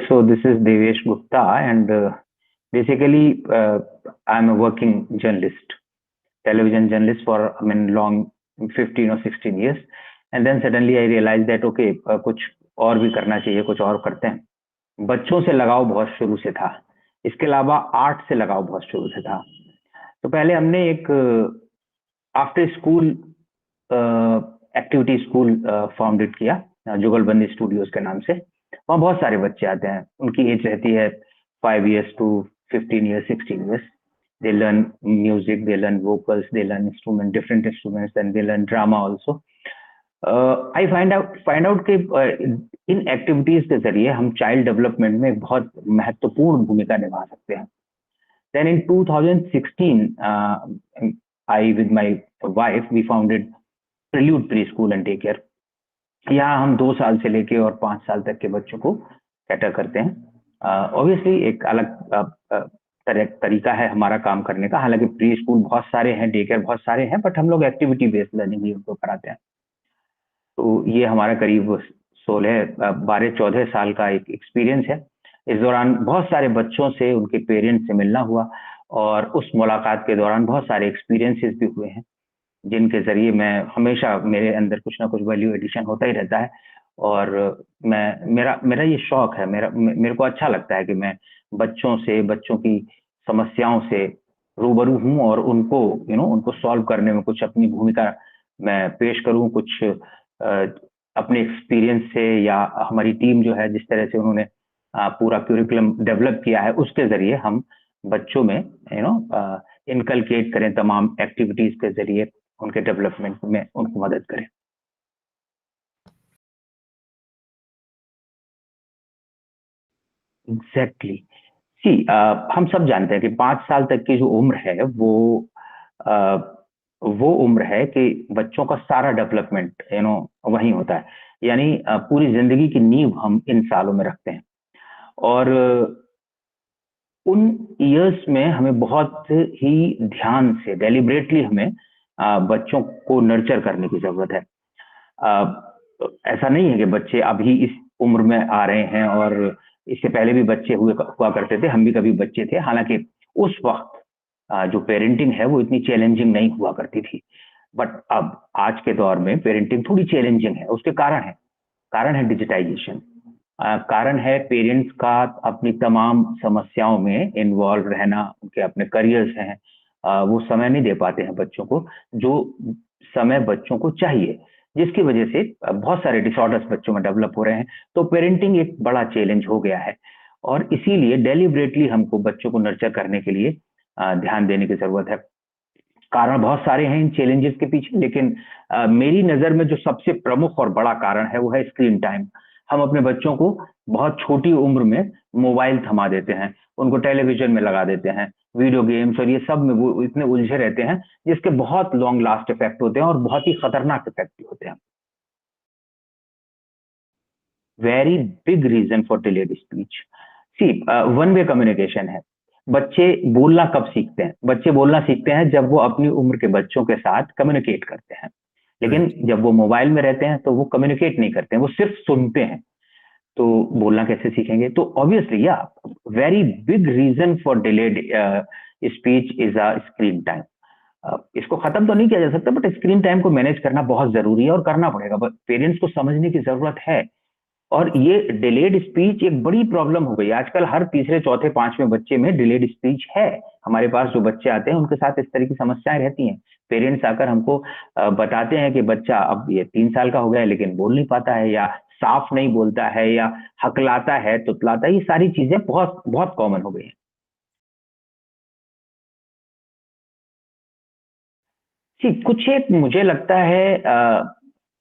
so this is Devesh Gupta, and basically, I'm a working journalist, television journalist for long 15 or 16 years, and then suddenly I realized that okay, कुछ और भी करना चाहिए, कुछ और करते हैं। बच्चों से लगाव बहुत शुरू से था, इसके अलावा आर्ट से लगाव बहुत शुरू से था। तो पहले हमने एक after school activity school founded किया, जुगलबंदी स्टूडियोज के नाम से। वहाँ बहुत सारे बच्चे आते हैं, उनकी एज रहती है 5 years to 15 years, 16 years. They learn music, they learn vocals, they learn different instruments, and they learn drama also. I find out कि इन एक्टिविटीज के जरिए हम चाइल्ड डेवलपमेंट में एक बहुत महत्वपूर्ण भूमिका निभा सकते हैं। Then in 2016, I with my wife we founded Prelude Preschool and Daycare. यहाँ हम 2 साल से लेके और 5 साल तक के बच्चों को कैटर करते हैं। ऑब्वियसली एक अलग तरीका है हमारा काम करने का, हालांकि प्री स्कूल बहुत सारे हैं, डे केयर बहुत सारे हैं, बट हम लोग एक्टिविटी बेस्ड लर्निंग ही उनको कराते हैं। तो ये हमारा करीब 12-14 साल का एक एक्सपीरियंस है। इस दौरान बहुत सारे बच्चों से, उनके पेरेंट्स से मिलना हुआ, और उस मुलाकात के दौरान बहुत सारे एक्सपीरियंसेस भी हुए हैं, जिनके जरिए मैं हमेशा मेरे अंदर कुछ ना कुछ वैल्यू एडिशन होता ही रहता है। और मेरा ये शौक है, मेरे को अच्छा लगता है कि मैं बच्चों से, बच्चों की समस्याओं से रूबरू हूँ और उनको उनको सॉल्व करने में कुछ अपनी भूमिका मैं पेश करूँ, कुछ अपने एक्सपीरियंस से, या हमारी टीम जो है जिस तरह से उन्होंने पूरा क्यूरिकुलम डेवलप किया है, उसके जरिए हम बच्चों में इनकलकेट करें, तमाम एक्टिविटीज के जरिए उनके डेवलपमेंट में उनको मदद करें। एग्जैक्टली सी हम सब जानते हैं कि 5 साल तक की जो उम्र है वो उम्र है कि बच्चों का सारा डेवलपमेंट वहीं होता है, यानी पूरी जिंदगी की नींव हम इन सालों में रखते हैं। और उन इयर्स में हमें बहुत ही ध्यान से, डेलिब्रेटली हमें बच्चों को नर्चर करने की जरूरत है। ऐसा नहीं है कि बच्चे अभी इस उम्र में आ रहे हैं, और इससे पहले भी बच्चे हुआ करते थे, हम भी कभी बच्चे थे। हालांकि उस वक्त जो पेरेंटिंग है वो इतनी चैलेंजिंग नहीं हुआ करती थी, बट अब आज के दौर में पेरेंटिंग थोड़ी चैलेंजिंग है। उसके कारण है डिजिटाइजेशन, कारण है पेरेंट्स का अपनी तमाम समस्याओं में इन्वॉल्व रहना, उनके अपने करियर्स हैं, वो समय नहीं दे पाते हैं बच्चों को, जो समय बच्चों को चाहिए, जिसकी वजह से बहुत सारे डिसऑर्डर्स बच्चों में डेवलप हो रहे हैं। तो पेरेंटिंग एक बड़ा चैलेंज हो गया है, और इसीलिए डेलिब्रेटली हमको बच्चों को नर्चर करने के लिए ध्यान देने की जरूरत है। कारण बहुत सारे हैं इन चैलेंजेस के पीछे, लेकिन मेरी नजर में जो सबसे प्रमुख और बड़ा कारण है वो है स्क्रीन टाइम। हम अपने बच्चों को बहुत छोटी उम्र में मोबाइल थमा देते हैं, उनको टेलीविजन में लगा देते हैं, वीडियो गेम्स और ये सब में वो इतने उलझे रहते हैं, जिसके बहुत लॉन्ग लास्ट इफेक्ट होते हैं और बहुत ही खतरनाक इफेक्ट भी होते हैं। Very big reason for delayed speech, see one way communication है। बच्चे बोलना कब सीखते हैं? बच्चे बोलना सीखते हैं जब वो अपनी उम्र के बच्चों के साथ कम्युनिकेट करते हैं, लेकिन जब वो मोबाइल में रहते हैं तो वो कम्युनिकेट नहीं करते हैं, वो सिर्फ सुनते हैं। तो बोलना कैसे सीखेंगे? तो ऑब्वियसली या very big reason for delayed speech is a screen time. इसको खत्म तो नहीं किया जा सकता, बट स्क्रीन टाइम को मैनेज करना बहुत जरूरी है और करना पड़ेगा। पेरेंट्स को समझने की जरूरत है। और ये डिलेड स्पीच एक बड़ी प्रॉब्लम हो गई आजकल, हर तीसरे चौथे पांचवें बच्चे में डिलेड स्पीच है। हमारे पास जो बच्चे आते हैं उनके साथ इस तरह की समस्याएं रहती हैं। पेरेंट्स आकर हमको बताते हैं कि बच्चा अब ये 3 साल का हो गया है लेकिन बोल नहीं पाता है, या साफ नहीं बोलता है, या हकलाता है, तुतलाता है। ये सारी चीजें बहुत बहुत कॉमन हो गई हैं। कुछ एक मुझे लगता है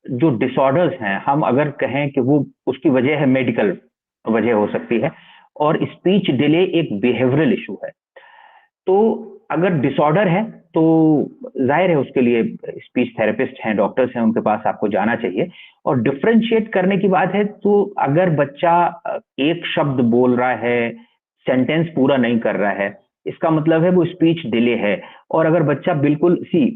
जो डिसऑर्डर्स हैं, हम अगर कहें कि वो उसकी वजह है, मेडिकल वजह हो सकती है, और स्पीच डिले एक बिहेवियरल इशू है। तो अगर डिसऑर्डर है तो जाहिर है उसके लिए स्पीच थेरेपिस्ट हैं, डॉक्टर्स हैं, उनके पास आपको जाना चाहिए। और डिफरेंशिएट करने की बात है तो अगर बच्चा एक शब्द बोल रहा है, सेंटेंस पूरा नहीं कर रहा है, इसका मतलब है वो स्पीच डिले है। और अगर बच्चा बिल्कुल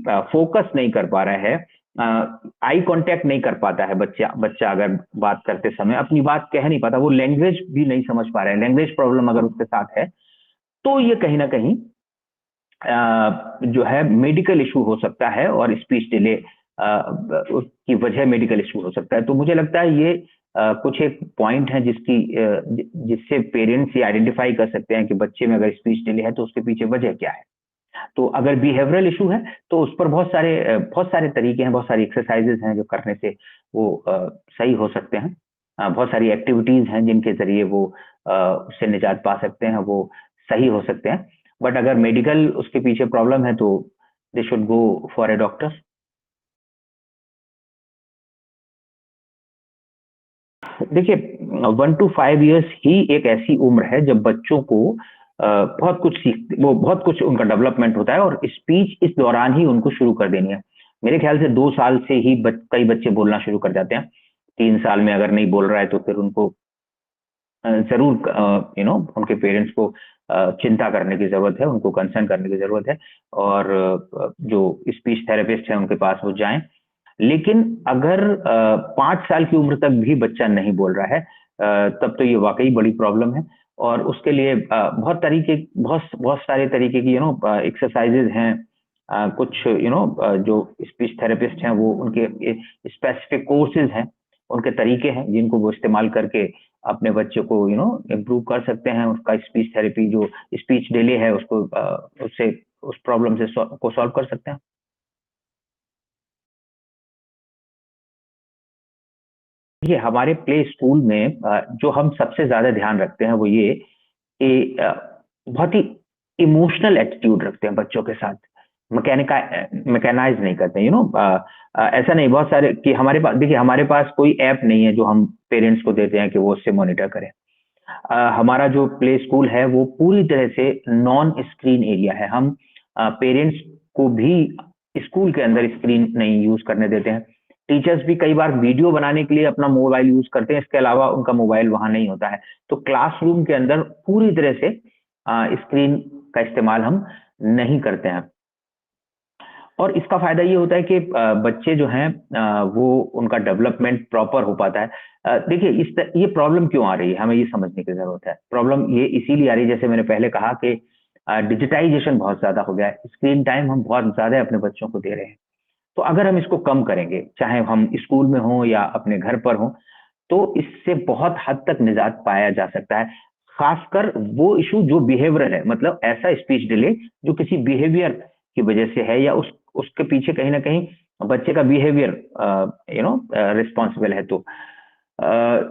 फोकस नहीं कर पा रहा है, आई कांटेक्ट नहीं कर पाता है बच्चा बच्चा अगर बात करते समय अपनी बात कह नहीं पाता, वो लैंग्वेज भी नहीं समझ पा रहा है, लैंग्वेज प्रॉब्लम अगर उसके साथ है, तो ये कहीं ना कहीं जो है मेडिकल इशू हो सकता है, और स्पीच डिले की वजह मेडिकल इशू हो सकता है। तो मुझे लगता है ये कुछ एक पॉइंट है जिससे पेरेंट्स ये आइडेंटिफाई कर सकते हैं कि बच्चे में अगर स्पीच डिले है तो उसके पीछे वजह क्या है। तो अगर बिहेवियरल इशू है तो उस पर बहुत सारे तरीके हैं, बहुत सारी एक्सरसाइजेज हैं जो करने से वो सही हो सकते हैं। बहुत सारी एक्टिविटीज हैं जिनके जरिए वो उससे निजात पा सकते हैं, वो सही हो सकते हैं। बट अगर मेडिकल उसके पीछे प्रॉब्लम है तो they should go for a doctor. देखिए, 1 to 5 years ही एक ऐसी उम्र है जब बच्चों को बहुत कुछ बहुत कुछ उनका डेवलपमेंट होता है, और स्पीच इस दौरान ही उनको शुरू कर देनी है। मेरे ख्याल से 2 साल से ही कई बच्चे बोलना शुरू कर जाते हैं। 3 साल में अगर नहीं बोल रहा है तो फिर उनको जरूर उनके पेरेंट्स को चिंता करने की जरूरत है, उनको कंसर्न करने की जरूरत है, और जो स्पीच थेरेपिस्ट है उनके पास वो जाएं। लेकिन अगर 5 साल की उम्र तक भी बच्चा नहीं बोल रहा है, तब तो ये वाकई बड़ी प्रॉब्लम है। और उसके लिए बहुत बहुत सारे तरीके की एक्सरसाइजेज हैं। कुछ जो स्पीच थेरेपिस्ट हैं वो उनके स्पेसिफिक कोर्सेज हैं, उनके तरीके हैं जिनको वो इस्तेमाल करके अपने बच्चे को इम्प्रूव कर सकते हैं। उसका स्पीच थेरेपी जो स्पीच डिले है उसको उससे उस प्रॉब्लम से को सॉल्व कर सकते हैं। देखिए, हमारे प्ले स्कूल में जो हम सबसे ज्यादा ध्यान रखते हैं वो ये कि बहुत ही इमोशनल एटीट्यूड रखते हैं बच्चों के साथ। मैकेनिका मैकेनाइज नहीं करते, ऐसा नहीं। बहुत सारे कि हमारे पास, देखिए हमारे पास कोई ऐप नहीं है जो हम पेरेंट्स को देते हैं कि वो उससे मॉनिटर करें। हमारा जो प्ले स्कूल है वो पूरी तरह से नॉन स्क्रीन एरिया है। हम पेरेंट्स को भी स्कूल के अंदर स्क्रीन नहीं यूज करने देते हैं। टीचर्स भी कई बार वीडियो बनाने के लिए अपना मोबाइल यूज करते हैं, इसके अलावा उनका मोबाइल वहां नहीं होता है। तो क्लासरूम के अंदर पूरी तरह से स्क्रीन का इस्तेमाल हम नहीं करते हैं। और इसका फायदा ये होता है कि बच्चे जो हैं वो उनका डेवलपमेंट प्रॉपर हो पाता है। देखिए, ये प्रॉब्लम क्यों आ रही है, हमें ये समझने की जरूरत है। प्रॉब्लम ये इसीलिए आ रही है, जैसे मैंने पहले कहा कि डिजिटाइजेशन बहुत ज्यादा हो गया है, स्क्रीन टाइम हम बहुत ज्यादा अपने बच्चों को दे रहे हैं। तो अगर हम इसको कम करेंगे, चाहे हम स्कूल में हों या अपने घर पर हों, तो इससे बहुत हद तक निजात पाया जा सकता है। खासकर वो इशू जो बिहेवियरल है, मतलब ऐसा स्पीच डिले जो किसी बिहेवियर की वजह से है, या उसके पीछे कहीं ना कहीं बच्चे का बिहेवियर रिस्पॉन्सिबल है। तो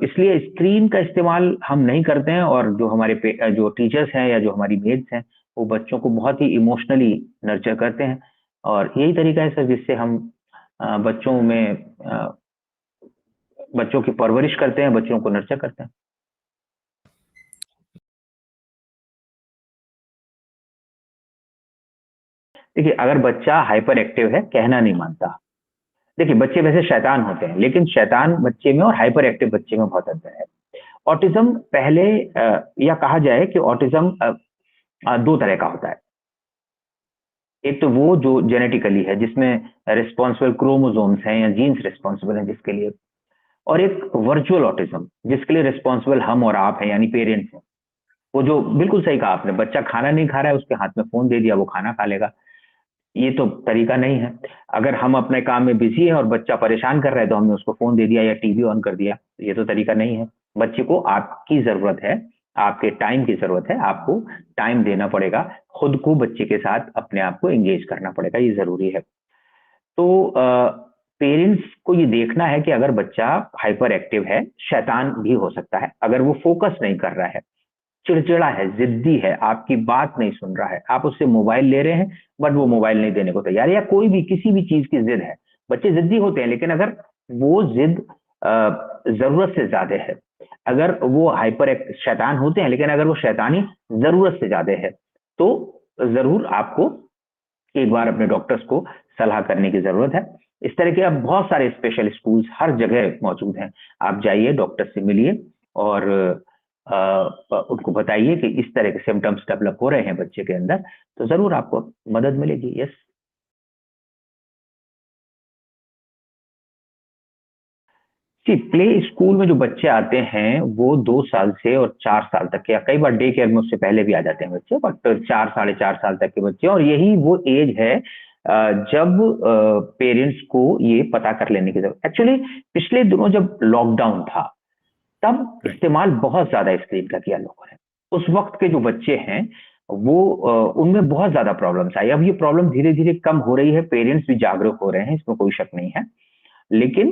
इसलिए स्क्रीन का इस्तेमाल हम नहीं करते हैं, और जो जो टीचर्स हैं या जो हमारी मेड्स हैं वो बच्चों को बहुत ही इमोशनली नर्चर करते हैं। और यही तरीका है सर जिससे हम बच्चों में बच्चों की परवरिश करते हैं, बच्चों को नर्चर करते हैं। देखिए, अगर बच्चा हाइपर एक्टिव है, कहना नहीं मानता। देखिए, बच्चे वैसे शैतान होते हैं, लेकिन शैतान बच्चे में और हाइपर एक्टिव बच्चे में बहुत अंतर है। ऑटिज्म पहले या कहा जाए कि ऑटिज्म 2 तरह का होता है। एक तो वो जो जेनेटिकली है, जिसमें रिस्पॉन्सिबल क्रोमोसोम्स हैं या जीन्स रिस्पॉन्सिबल हैं जिसके लिए, और एक वर्चुअल ऑटिज्म जिसके लिए रिस्पॉन्सिबल हम और आप हैं, यानी पेरेंट्स हैं। वो जो बिल्कुल सही कहा आपने, बच्चा खाना नहीं खा रहा है, उसके हाथ में फोन दे दिया, वो खाना खा लेगा। ये तो तरीका नहीं है। अगर हम अपने काम में बिजी हैं और बच्चा परेशान कर रहा है तो हमने उसको फोन दे दिया या टीवी ऑन कर दिया, ये तो तरीका नहीं है। बच्चे को आपकी जरूरत है, आपके टाइम की जरूरत है, आपको टाइम देना पड़ेगा, खुद को बच्चे के साथ अपने आप को एंगेज करना पड़ेगा, ये जरूरी है। तो पेरेंट्स को ये देखना है कि अगर बच्चा हाइपर एक्टिव है, शैतान भी हो सकता है, अगर वो फोकस नहीं कर रहा है, चिड़चिड़ा है, जिद्दी है, आपकी बात नहीं सुन रहा है, आप उससे मोबाइल ले रहे हैं बट वो मोबाइल नहीं देने को तैयार है, या कोई भी किसी भी चीज की जिद है। बच्चे जिद्दी होते हैं, लेकिन अगर वो जिद जरूरत से ज्यादा है, अगर वो शैतान होते हैं, लेकिन अगर वो शैतानी जरूरत से ज्यादा है, तो जरूर आपको एक बार अपने डॉक्टर्स को सलाह करने की जरूरत है। इस तरह के अब बहुत सारे स्पेशल स्कूल्स हर जगह मौजूद हैं। आप जाइए, डॉक्टर से मिलिए, और उनको बताइए कि इस तरह के सिम्टम्स डेवलप हो रहे हैं बच्चे के अंदर, तो जरूर आपको मदद मिलेगी। यस। जी, प्ले स्कूल में जो बच्चे आते हैं वो 2 साल से और 4 साल तक के, या कई बार डे केयर में उससे पहले भी आ जाते हैं बच्चे, बट 4 साढ़े 4 साल तक के बच्चे, और यही वो एज है जब पेरेंट्स को ये पता कर लेने की जरूरत। एक्चुअली पिछले दिनों जब लॉकडाउन था तब राइट। इस्तेमाल बहुत ज्यादा स्क्रीन का किया लोगों ने। उस वक्त के जो बच्चे हैं वो उनमें बहुत ज्यादा प्रॉब्लम्स आई। अब ये प्रॉब्लम धीरे धीरे कम हो रही है, पेरेंट्स भी जागरूक हो रहे हैं, इसमें कोई शक नहीं है। लेकिन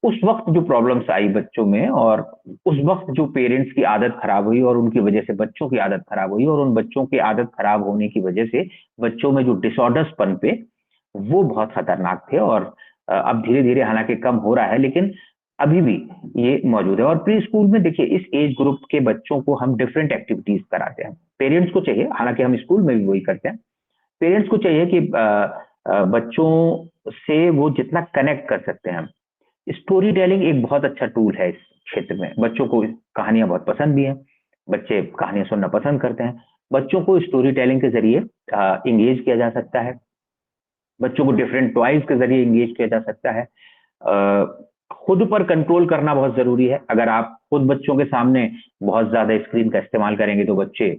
उस वक्त जो प्रॉब्लम्स आई बच्चों में, और उस वक्त जो पेरेंट्स की आदत खराब हुई और उनकी वजह से बच्चों की आदत खराब हुई, और उन बच्चों की आदत खराब होने की वजह से बच्चों में जो डिसऑर्डर्स पनपे वो बहुत खतरनाक थे। और अब धीरे धीरे हालांकि कम हो रहा है, लेकिन अभी भी ये मौजूद है। और प्री स्कूल में देखिए, इस एज ग्रुप के बच्चों को हम डिफरेंट एक्टिविटीज कराते हैं। पेरेंट्स को चाहिए, हालांकि हम स्कूल में भी वही करते हैं, पेरेंट्स को चाहिए कि बच्चों से वो जितना कनेक्ट कर सकते हैं। स्टोरी टेलिंग एक बहुत अच्छा टूल है इस क्षेत्र में। बच्चों को कहानियां बहुत पसंद भी हैं, बच्चे कहानियां सुनना पसंद करते हैं। बच्चों को स्टोरी टेलिंग के जरिए इंगेज किया जा सकता है, बच्चों को डिफरेंट टॉयज के जरिए इंगेज किया जा सकता है। खुद पर कंट्रोल करना बहुत जरूरी है। अगर आप खुद बच्चों के सामने बहुत ज्यादा स्क्रीन का इस्तेमाल करेंगे तो बच्चे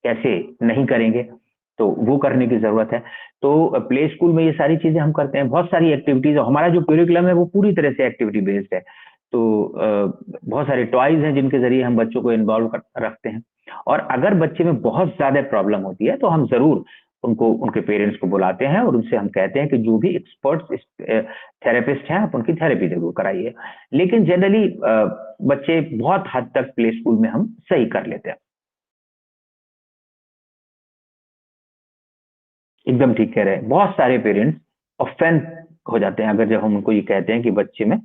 कैसे नहीं करेंगे, तो वो करने की जरूरत है। तो प्ले स्कूल में ये सारी चीजें हम करते हैं, बहुत सारी एक्टिविटीज। हमारा जो क्यूरिकुलम है वो पूरी तरह से एक्टिविटी बेस्ड है। तो बहुत सारे टॉयज हैं जिनके जरिए हम बच्चों को इन्वॉल्व रखते हैं। और अगर बच्चे में बहुत ज्यादा प्रॉब्लम होती है तो हम जरूर उनको, उनके पेरेंट्स को बुलाते हैं और उनसे हम कहते हैं कि जो भी एक्सपर्ट्स थेरेपिस्ट हैं आप उनकी थेरेपी जरूर कराइए। लेकिन जनरली बच्चे बहुत हद तक प्ले स्कूल में हम सही कर लेते हैं। एकदम ठीक कह रहे हैं। बहुत सारे पेरेंट्स ऑफेंस हो जाते हैं अगर जब हम उनको ये कहते हैं कि बच्चे में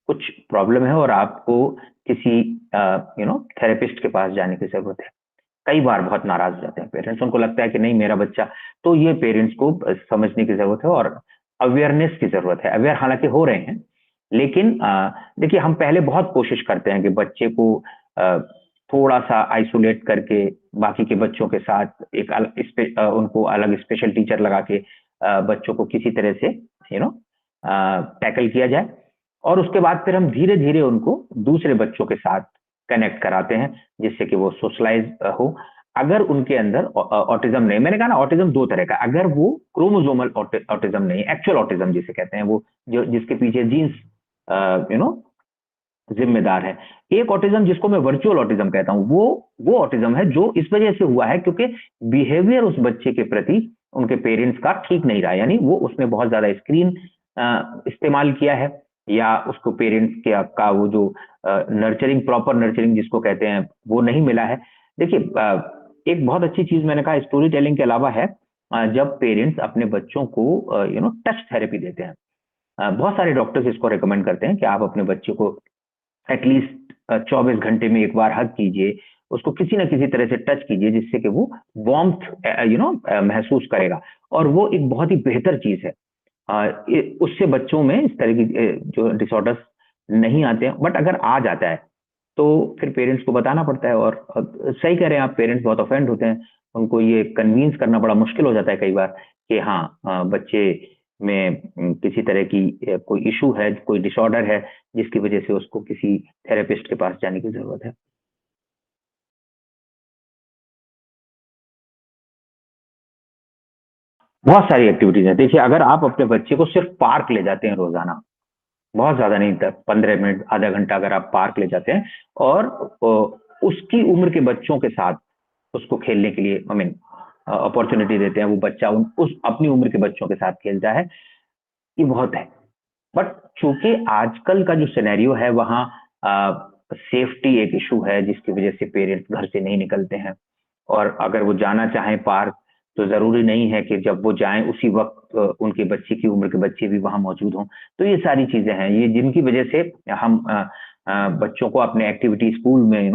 कुछ प्रॉब्लम है और आपको किसी थेरेपिस्ट के पास जाने की जरूरत है। कई बार बहुत नाराज हो जाते हैं पेरेंट्स, उनको लगता है कि नहीं मेरा बच्चा। तो ये पेरेंट्स को समझने की जरूरत है और अवेयरनेस की जरूरत है। अवेयर हालांकि हो रहे हैं, लेकिन देखिए हम पहले बहुत कोशिश करते हैं कि बच्चे को थोड़ा सा आइसोलेट करके बाकी के बच्चों के साथ एक उनको अलग स्पेशल टीचर लगा के बच्चों को किसी तरह से टैकल किया जाए। और उसके बाद फिर हम धीरे धीरे उनको दूसरे बच्चों के साथ कनेक्ट कराते हैं, जिससे कि वो सोशलाइज हो। अगर उनके अंदर ऑटिज्म नहीं, मैंने कहा ना ऑटिज्म दो तरह का, अगर वो क्रोमोजोमल ऑटिज्म नहीं, एक्चुअल ऑटिज्म जिसे कहते हैं, वो जो जिसके पीछे जीन्स जिम्मेदार है। एक ऑटिज्म जिसको मैं वर्चुअल ऑटिज्म कहता हूं, वो ऑटिज्म है जो इस वजह से हुआ है क्योंकि बिहेवियर उस बच्चे के प्रति उनके पेरेंट्स का ठीक नहीं रहा, यानी वो उसने बहुत ज्यादा स्क्रीन इस्तेमाल किया है, या उसको पेरेंट्स का वो जो नर्चरिंग, प्रॉपर नर्चरिंग जिसको कहते हैं, वो नहीं मिला है। देखिए एक बहुत अच्छी चीज मैंने कहा स्टोरी टेलिंग के अलावा है, जब पेरेंट्स अपने बच्चों को टच थेरेपी देते हैं। बहुत सारे डॉक्टर्स इसको रिकमेंड करते हैं कि आप अपने बच्चे को एटलीस्ट 24 घंटे में एक बार हग कीजिए, उसको किसी ना किसी तरह से टच कीजिए, जिससे कि वो वार्मथ महसूस करेगा। और वो एक बहुत ही बेहतर चीज है। उससे बच्चों में इस तरह की जो डिसऑर्डर्स नहीं आते हैं। बट अगर आ जाता है तो फिर पेरेंट्स को बताना पड़ता है। और सही कह रहे हैं आप, पेरेंट्स बहुत ऑफेंड होते हैं, उनको ये कन्विंस करना बड़ा मुश्किल हो जाता है कई बार कि हाँ बच्चे में किसी तरह की कोई इशू है, कोई डिसऑर्डर है, जिसकी वजह से उसको किसी थेरेपिस्ट के पास जाने की जरूरत है। बहुत सारी एक्टिविटीज है। देखिए अगर आप अपने बच्चे को सिर्फ पार्क ले जाते हैं रोजाना, बहुत ज्यादा नहीं, 15 मिनट आधा घंटा अगर आप पार्क ले जाते हैं और उसकी उम्र के बच्चों के साथ उसको खेलने के लिए अपॉर्चुनिटी देते हैं, वो बच्चा उस अपनी उम्र के बच्चों के साथ खेलता है, ये बहुत है। बट चूंकि आजकल का जो सिनेरियो है वहाँ सेफ्टी एक इशू है, जिसकी वजह से पेरेंट्स घर से नहीं निकलते हैं। और अगर वो जाना चाहें पार्क, तो जरूरी नहीं है कि जब वो जाएं उसी वक्त उनके बच्चे की उम्र के बच्चे भी वहां मौजूद हों। तो ये सारी चीजें हैं ये जिनकी वजह से हम बच्चों को अपने एक्टिविटी स्कूल में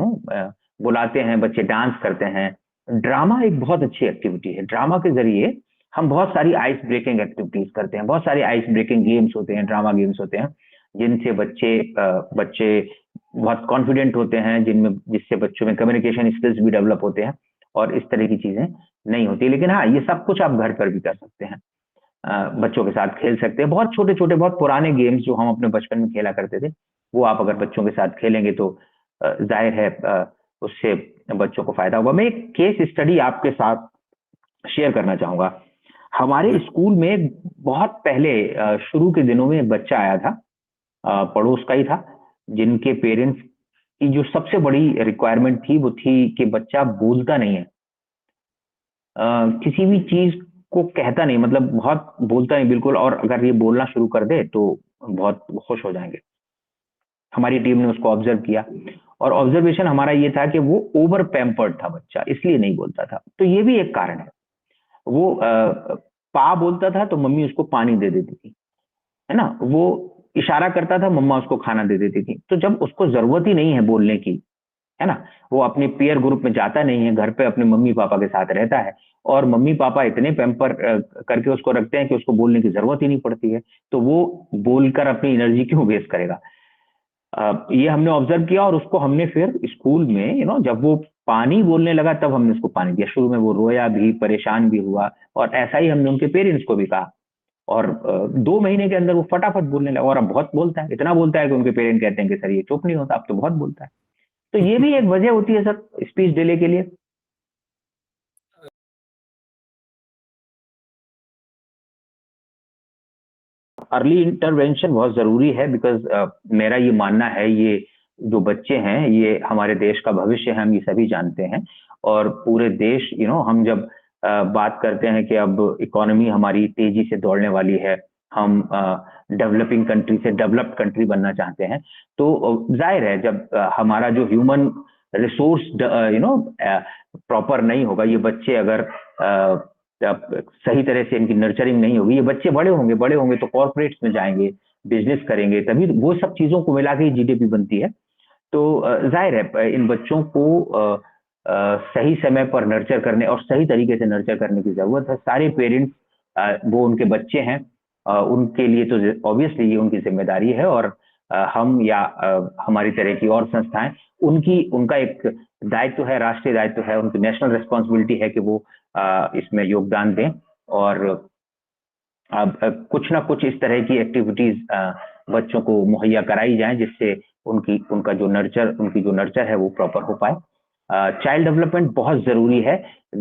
बुलाते हैं, बच्चे डांस करते हैं। ड्रामा एक बहुत अच्छी एक्टिविटी है। ड्रामा के जरिए हम बहुत सारी आइस ब्रेकिंग एक्टिविटीज करते हैं, बहुत सारे आइस ब्रेकिंग गेम्स होते हैं, ड्रामा गेम्स होते हैं, जिनसे बच्चे बहुत कॉन्फिडेंट होते हैं, जिससे बच्चों में कम्युनिकेशन स्किल्स भी डेवलप होते हैं। और इस तरह की चीजें नहीं होती। लेकिन हाँ, ये सब कुछ आप घर पर भी कर सकते हैं, बच्चों के साथ खेल सकते हैं। बहुत छोटे छोटे, बहुत पुराने गेम्स जो हम अपने बचपन में खेला करते थे, वो आप अगर बच्चों के साथ खेलेंगे तो जाहिर है उससे बच्चों को फायदा होगा। मैं एक केस स्टडी आपके साथ शेयर करना चाहूंगा। हमारे स्कूल में बहुत पहले शुरू के दिनों में एक बच्चा आया था, पड़ोस का ही था, जिनके पेरेंट्स की जो सबसे बड़ी रिक्वायरमेंट थी वो थी कि बच्चा बोलता नहीं है, किसी भी चीज को कहता नहीं, मतलब बहुत बोलता नहीं बिल्कुल, और अगर ये बोलना शुरू कर दे तो बहुत खुश हो जाएंगे। हमारी टीम ने उसको ऑब्जर्व किया और ऑब्जर्वेशन हमारा ये था कि वो ओवर पैम्पर्ड था बच्चा, इसलिए नहीं बोलता था। तो ये भी एक कारण है। वो पा बोलता था तो मम्मी उसको पानी दे देती थी, है ना। वो इशारा करता था, मम्मा उसको खाना दे देती थी। तो जब उसको जरूरत ही नहीं है बोलने की, है ना, वो अपने पीयर ग्रुप में जाता नहीं है, घर पे अपने मम्मी पापा के साथ रहता है, और मम्मी पापा इतने पैम्पर करके उसको रखते हैं कि उसको बोलने की जरूरत ही नहीं पड़ती है, तो वो बोलकर अपनी एनर्जी क्यों वेस्ट करेगा। ये हमने ऑब्जर्व किया और उसको हमने फिर स्कूल में जब वो पानी बोलने लगा तब हमने उसको पानी दिया। शुरू में वो रोया भी, परेशान भी हुआ, और ऐसा ही हमने उनके पेरेंट्स को भी कहा, और 2 महीने के अंदर वो फटाफट बोलने लगा, और अब बहुत बोलता है, इतना बोलता है कि उनके पेरेंट कहते हैं कि सर ये चुप नहीं होता, अब तो बहुत बोलता है। तो ये भी एक वजह होती है सर स्पीच डिले के लिए। अर्ली इंटरवेंशन बहुत जरूरी है, बिकॉज मेरा ये मानना है, ये जो बच्चे हैं ये हमारे देश का भविष्य है, हम ये सभी जानते हैं। और पूरे देश हम जब बात करते हैं कि अब इकोनॉमी हमारी तेजी से दौड़ने वाली है, हम डेवलपिंग कंट्री से डेवलप्ड कंट्री बनना चाहते हैं, तो जाहिर है जब हमारा जो ह्यूमन रिसोर्स प्रॉपर नहीं होगा, ये बच्चे अगर सही तरह से इनकी नर्चरिंग नहीं होगी, ये बच्चे बड़े होंगे तो कॉर्पोरेट्स में जाएंगे, बिजनेस करेंगे, तभी वो सब चीजों को मिला के ही जीडीपी बनती है। तो जाहिर है इन बच्चों को सही समय पर नर्चर करने और सही तरीके से नर्चर करने की जरूरत है। सारे पेरेंट्स वो उनके बच्चे हैं, उनके लिए तो ऑब्वियसली ये उनकी जिम्मेदारी है, और हम या हमारी तरह की और संस्थाएं, उनकी उनका एक दायित्व है, राष्ट्रीय दायित्व है, उनकी नेशनल रिस्पॉन्सिबिलिटी है कि वो इसमें योगदान दें, और अब कुछ ना कुछ इस तरह की एक्टिविटीज बच्चों को मुहैया कराई जाएं, जिससे उनकी जो नर्चर है वो प्रॉपर हो पाए। चाइल्ड डेवलपमेंट बहुत जरूरी है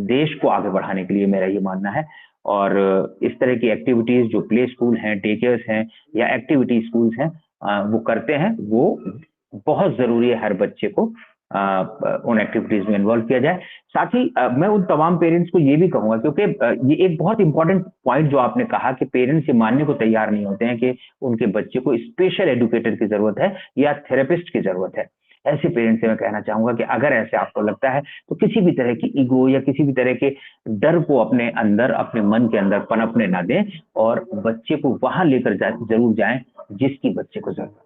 देश को आगे बढ़ाने के लिए, मेरा ये मानना है। और इस तरह की एक्टिविटीज जो प्ले स्कूल हैं, डे केयर्स हैं, या एक्टिविटी स्कूल्स हैं, वो करते हैं, वो बहुत जरूरी है हर बच्चे को उन एक्टिविटीज में इन्वॉल्व किया जाए। साथ ही मैं उन तमाम पेरेंट्स को ये भी कहूंगा, क्योंकि ये एक बहुत इंपॉर्टेंट पॉइंट जो आपने कहा कि पेरेंट्स ये मानने को तैयार नहीं होते हैं कि उनके बच्चे को स्पेशल एजुकेटर की जरूरत है या थेरेपिस्ट की जरूरत है। ऐसे पेरेंट्स से मैं कहना चाहूंगा कि अगर ऐसे आपको लगता है तो किसी भी तरह की ईगो या किसी भी तरह के डर को अपने अंदर, अपने मन के अंदर पनपने ना दें, और बच्चे को वहां लेकर जरूर जाएं जिसकी बच्चे को जरूरत है।